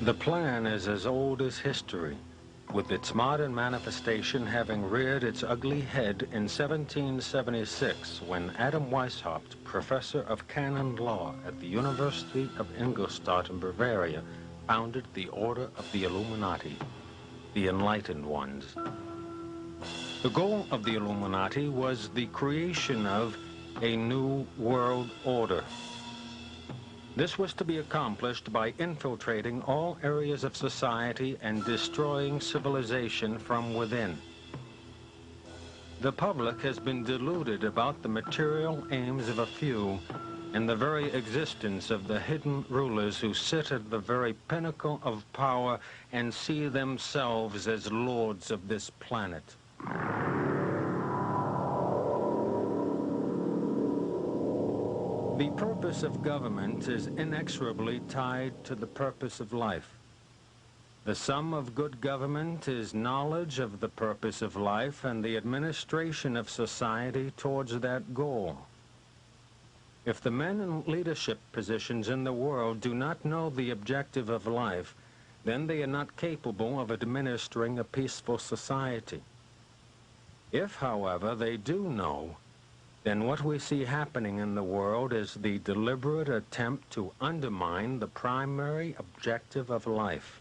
The plan is as old as history, with its modern manifestation having reared its ugly head in 1776 when Adam Weishaupt, professor of canon law at the University of Ingolstadt in Bavaria, founded the Order of the Illuminati, the Enlightened Ones. The goal of the Illuminati was the creation of a new world order. This was to be accomplished by infiltrating all areas of society and destroying civilization from within. The public has been deluded about the material aims of a few and the very existence of the hidden rulers who sit at the very pinnacle of power and see themselves as lords of this planet. The purpose of government is inexorably tied to the purpose of life. The sum of good government is knowledge of the purpose of life and the administration of society towards that goal. If the men in leadership positions in the world do not know the objective of life, then they are not capable of administering a peaceful society. If, however, they do know, then what we see happening in the world is the deliberate attempt to undermine the primary objective of life.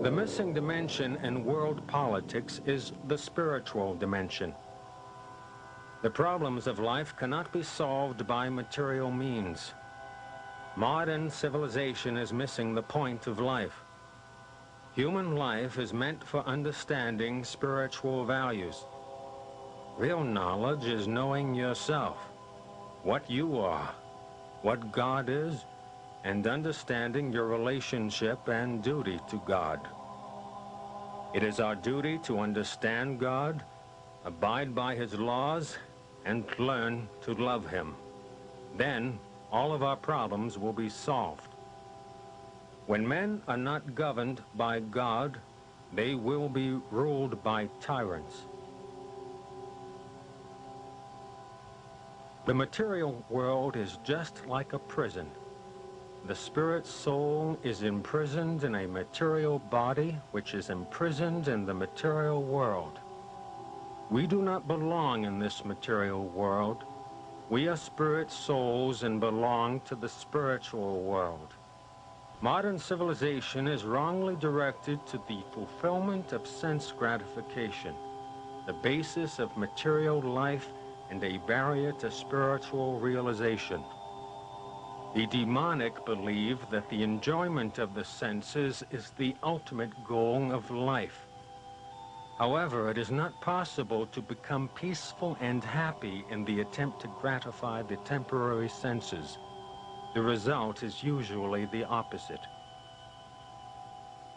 The missing dimension in world politics is the spiritual dimension. The problems of life cannot be solved by material means. Modern civilization is missing the point of life. Human life is meant for understanding spiritual values. Real knowledge is knowing yourself, what you are, what God is, and understanding your relationship and duty to God. It is our duty to understand God, abide by His laws, and learn to love Him. Then all of our problems will be solved. When men are not governed by God, they will be ruled by tyrants. The material world is just like a prison. The spirit soul is imprisoned in a material body, which is imprisoned in the material world. We do not belong in this material world. We are spirit souls and belong to the spiritual world. Modern civilization is wrongly directed to the fulfillment of sense gratification, the basis of material life and a barrier to spiritual realization. The demonic believe that the enjoyment of the senses is the ultimate goal of life. However, it is not possible to become peaceful and happy in the attempt to gratify the temporary senses. The result is usually the opposite.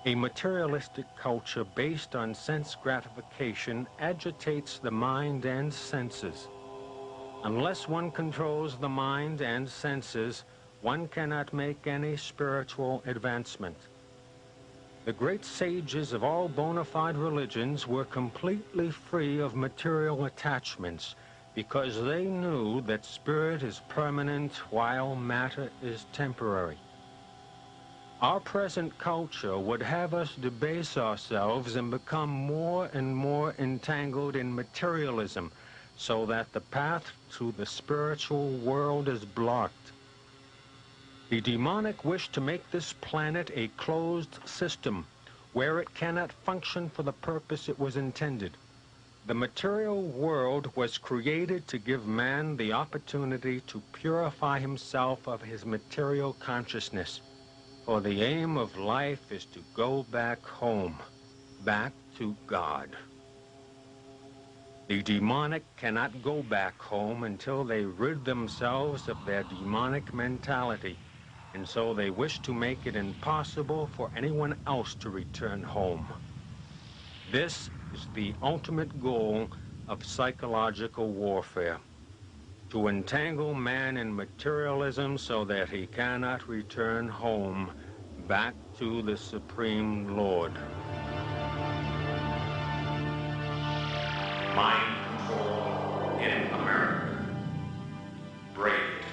A materialistic culture based on sense gratification agitates the mind and senses. Unless one controls the mind and senses, one cannot make any spiritual advancement. The great sages of all bona fide religions were completely free of material attachments, because they knew that spirit is permanent while matter is temporary. Our present culture would have us debase ourselves and become more and more entangled in materialism, so that the path to the spiritual world is blocked. The demonic wish to make this planet a closed system, where it cannot function for the purpose it was intended. The material world was created to give man the opportunity to purify himself of his material consciousness. For the aim of life is to go back home, back to God. The demonic cannot go back home until they rid themselves of their demonic mentality, and so they wish to make it impossible for anyone else to return home. This is the ultimate goal of psychological warfare, to entangle man in materialism so that he cannot return home, back to the Supreme Lord. Mind control in America. Break it.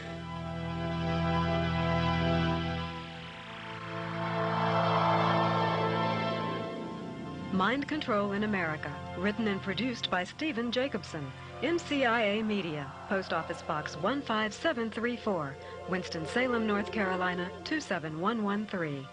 Mind Control in America, written and produced by Stephen Jacobson. MCIA Media, Post Office Box 15734, Winston-Salem, North Carolina 27113.